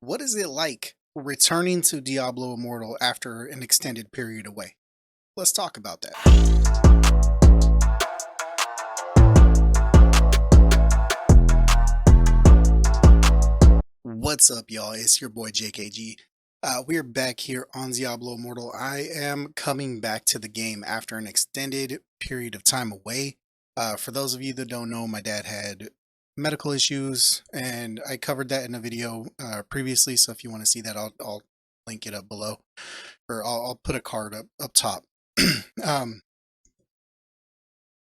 What is it like returning to Diablo Immortal after an extended period away? Let's talk about that. What's up, y'all? It's your boy JKG. We're back here on Diablo Immortal. I am coming back to the game after an extended period of time away. For those of you that don't know, my dad had medical issues, and I covered that in a video previously. So if you want to see that, I'll link it up below, or I'll put a card up top. um,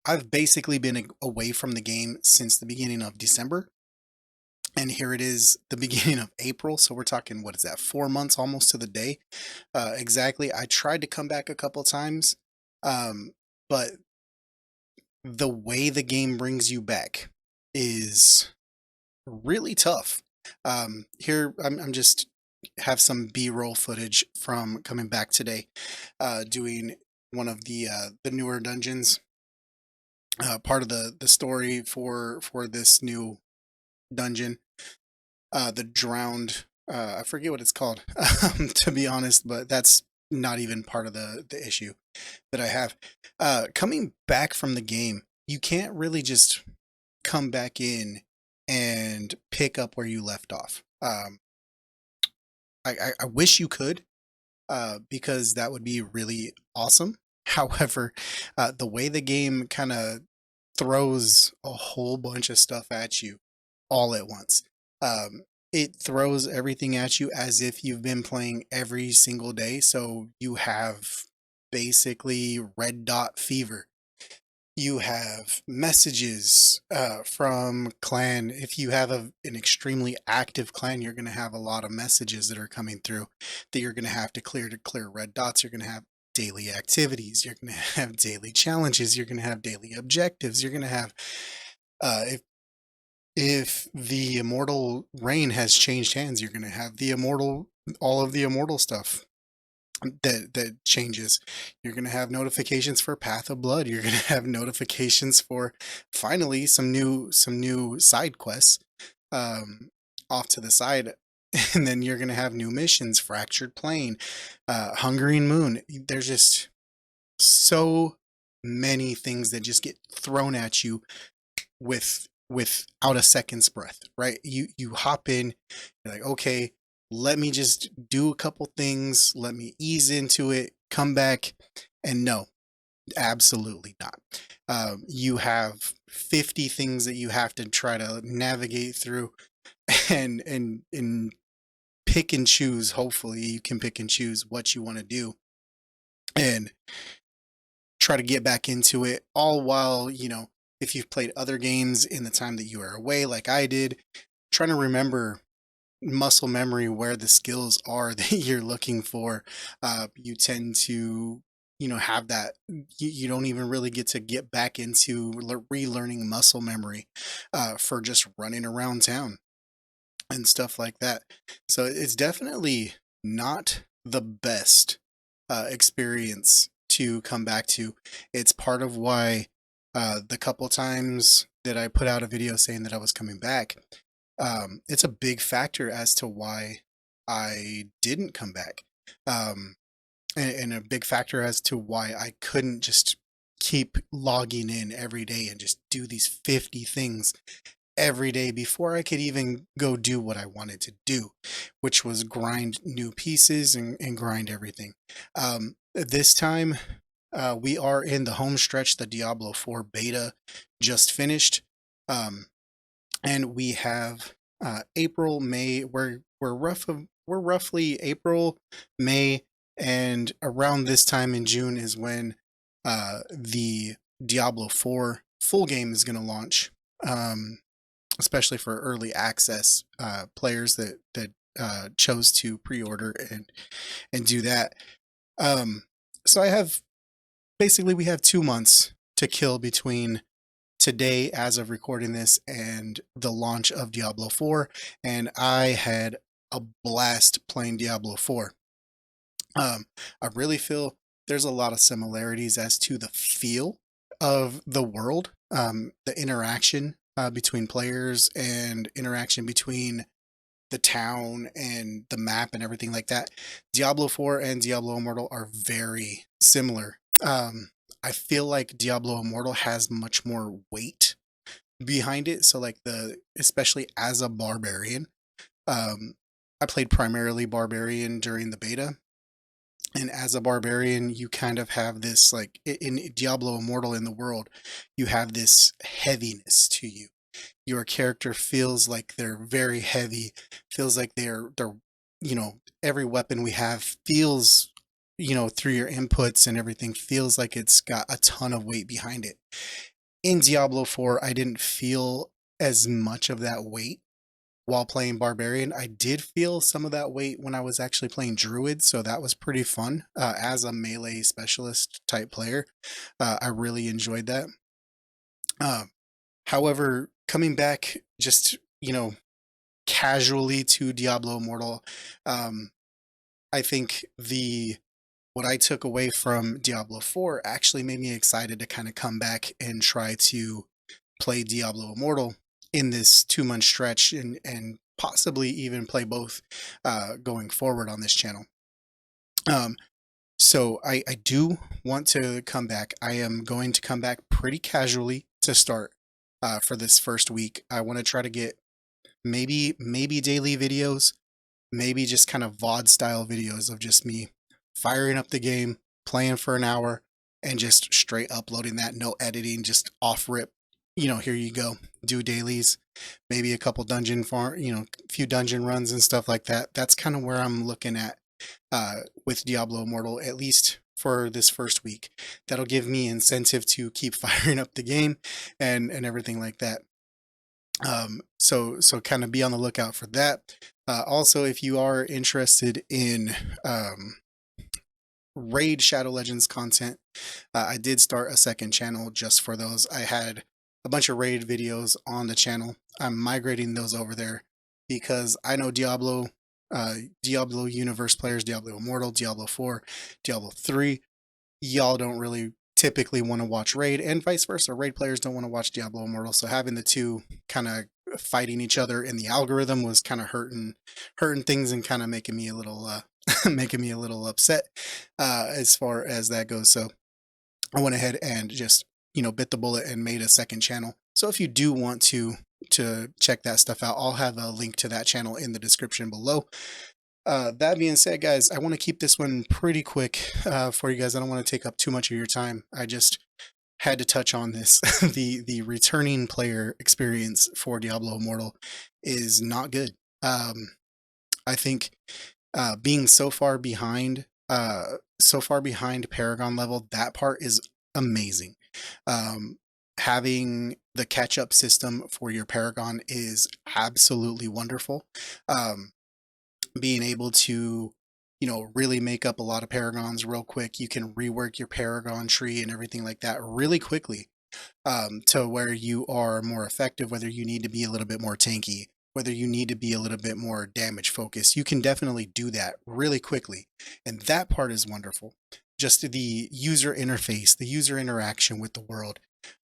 I've basically been away from the game since the beginning of December. And here it is, the beginning of April. So we're talking, what is that, 4 months almost to the day? Exactly. I tried to come back a couple times, but the way the game brings you back is really tough. Here, I'm just have some B-roll footage from coming back today, doing one of the newer dungeons. Part of the story for this new dungeon, the drowned, I forget what it's called, to be honest, but that's not even part of the issue that I have. Coming back from the game, you can't really just come back in and pick up where you left off. I wish you could, because that would be really awesome. However, the way the game kind of throws a whole bunch of stuff at you all at once. It throws everything at you as if you've been playing every single day. So you have basically red dot fever. You have messages from clan. If you have an extremely active clan, you're going to have a lot of messages that are coming through that you're going to clear red dots. You're going to have daily activities. You're going to have daily challenges. You're going to have daily objectives. You're going to have if the immortal reign has changed hands, you're going to have all of the immortal stuff that changes. You're going to have notifications for Path of Blood. You're going to have notifications for finally some new side quests off to the side. And then you're going to have new missions, Fractured Plane, Hungering Moon. There's just so many things that just get thrown at you without a second's breath, right? You hop in, you're like, okay, let me just do a couple things, let me ease into it, come back, and no, absolutely not. You have 50 things that you have to try to navigate through, and pick and choose. Hopefully, you can pick and choose what you want to do, and try to get back into it, all while, if you've played other games in the time that you were away, like I did, trying to remember muscle memory where the skills are that you're looking for. You tend to, have that. You don't even really get back into relearning muscle memory for just running around town and stuff like that. So it's definitely not the best experience to come back to. It's part of why the couple times that I put out a video saying that I was coming back, it's a big factor as to why I didn't come back. And a big factor as to why I couldn't just keep logging in every day and just do these 50 things every day before I could even go do what I wanted to do, which was grind new pieces and grind everything. This time, we are in the home stretch. The Diablo 4 beta just finished, and we have April, May. We're roughly April, May, and around this time in June is when the Diablo 4 full game is going to launch. Especially for early access players that chose to pre-order and do that. So we have 2 months to kill between today, as of recording this, and the launch of Diablo 4, and I had a blast playing Diablo 4. I really feel there's a lot of similarities as to the feel of the world, the interaction between players and interaction between the town and the map and everything like that. Diablo 4 and Diablo Immortal are very similar. I feel like Diablo Immortal has much more weight behind it. So like especially as a barbarian, um, I played primarily barbarian during the beta, and as a barbarian, you kind of have this like in Diablo Immortal in the world, you have this heaviness to you. Your character feels like they're very heavy, feels like they're every weapon we have feels through your inputs and everything feels like it's got a ton of weight behind it. In Diablo 4, I didn't feel as much of that weight while playing Barbarian. I did feel some of that weight when I was actually playing Druid, so that was pretty fun. As a melee specialist type player, I really enjoyed that. Uh, However, coming back just, casually to Diablo Immortal, um, I think what I took away from Diablo 4 actually made me excited to kind of come back and try to play Diablo Immortal in this 2 month stretch and possibly even play both going forward on this channel. Um, so I do want to come back. I am going to come back pretty casually to start for this first week. I want to try to get maybe daily videos, maybe just kind of VOD style videos of just me firing up the game, playing for an hour, and just straight uploading that, no editing, just off rip. Here you go. Do dailies, maybe a couple dungeon farm, a few dungeon runs and stuff like that. That's kind of where I'm looking at with Diablo Immortal, at least for this first week. That'll give me incentive to keep firing up the game and everything like that. So kind of be on the lookout for that. Also, if you are interested in Raid Shadow Legends content, I did start a second channel just for those. I had a bunch of raid videos on the channel. I'm migrating those over there because I know Diablo universe players, Diablo Immortal, Diablo 4, Diablo 3, y'all don't really typically want to watch raid, and vice versa. Raid players don't want to watch Diablo Immortal, so having the two kind of fighting each other in the algorithm was kind of hurting things and kind of making me a little making me a little upset as far as that goes. So I went ahead and just bit the bullet and made a second channel. So if you do want to check that stuff out, I'll have a link to that channel in the description below. That being said, guys, I want to keep this one pretty quick for you guys. I don't want to take up too much of your time. I just had to touch on this. The returning player experience for Diablo Immortal is not good. I think being so far behind Paragon level, that part is amazing. Having the catch-up system for your Paragon is absolutely wonderful. Being able to really make up a lot of paragons real quick. You can rework your paragon tree and everything like that really quickly, to where you are more effective, whether you need to be a little bit more tanky, whether you need to be a little bit more damage focused. You can definitely do that really quickly, and that part is wonderful. Just the user interface, the user interaction with the world,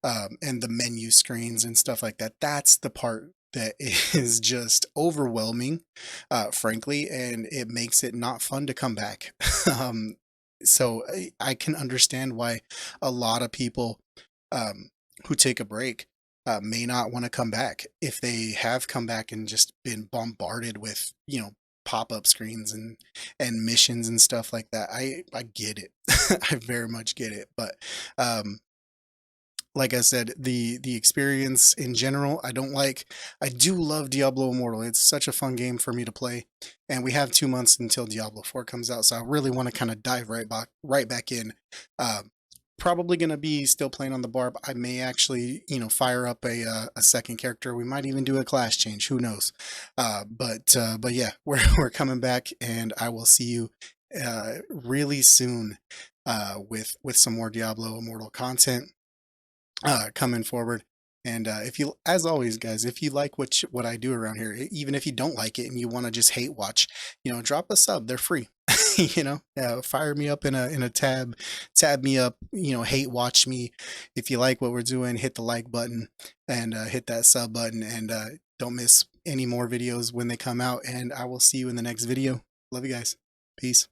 and the menu screens and stuff like that. That's the part that is just overwhelming, frankly, and it makes it not fun to come back. um, so I can understand why a lot of people who take a break may not want to come back if they have come back and just been bombarded with pop-up screens and missions and stuff like that. I get it. I very much get it, but like I said, the experience in general, I don't like. I do love Diablo Immortal. It's such a fun game for me to play, and we have 2 months until Diablo 4 comes out, so I really want to kind of dive right back in. Probably gonna be still playing on the barb. I may actually, fire up a second character. We might even do a class change. Who knows? But yeah, we're coming back, and I will see you really soon with some more Diablo Immortal content coming forward. And if you, as always, guys, if you like what I do around here, even if you don't like it and you want to just hate watch, drop a sub. They're free. Fire me up in a tab me up. Hate watch me. If you like what we're doing, hit the like button and hit that sub button, and don't miss any more videos when they come out, and I will see you in the next video. Love you guys. Peace.